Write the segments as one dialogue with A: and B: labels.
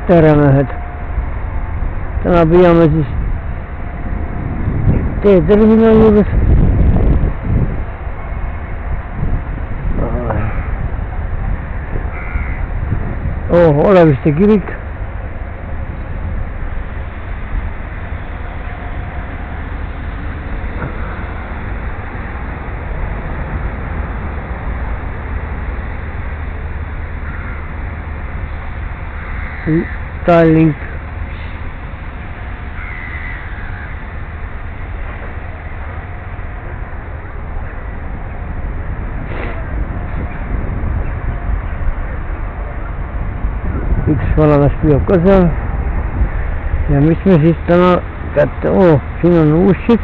A: tere mehed, täna püüame siis teeterminali juures Oleviste kirik. Tallink. Üks vanamees püüab ka seal. Ja mis me siis täna kätte, siin on uussid,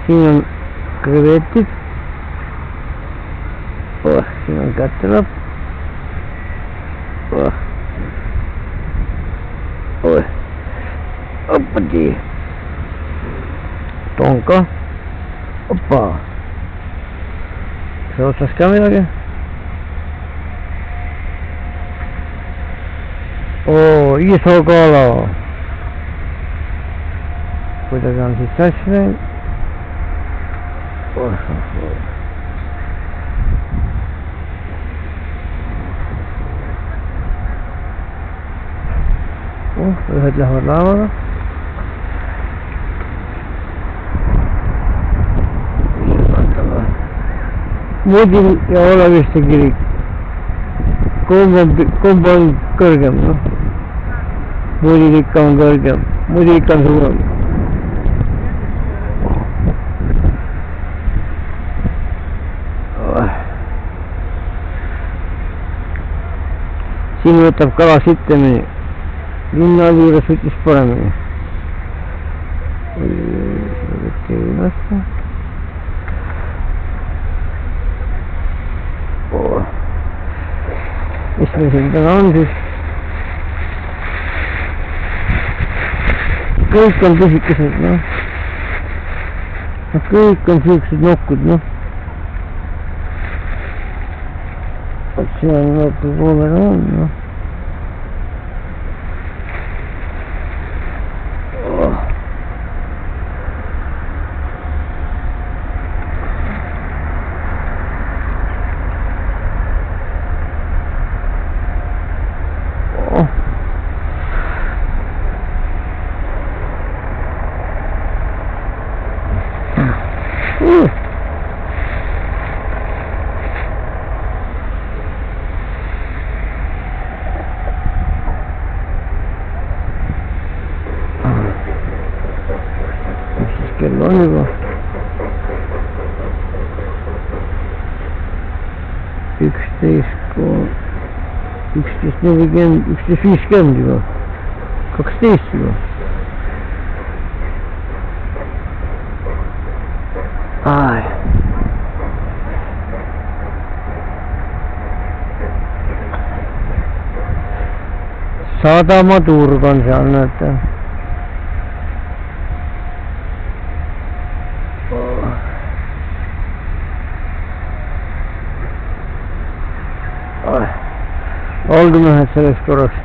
A: siin on krevetid, siin on kättelapp, oppati, tonka, oppa, see otsas ka midagi. Isokala. Kuidagi on siis sassi läinud. Ühed lähevad laevaga. Mudil ja Oleviste kirik. Kumb on kõrgem, noh? Mudil ikka on kõrgem, mudil ikka on suurem. Siin võtab kala sittemini, linna juures võttis paremini. Mis meil siin täna on siis? Kõik on pisikesed, noh. Kõik on siuksed nokkud, noh. See on nokku koomel on, noh. Kell on juba 11:40, 11:50 juba, 12 juba. Sadamaturg on seal, näete. Olgu mehed selleks korraks.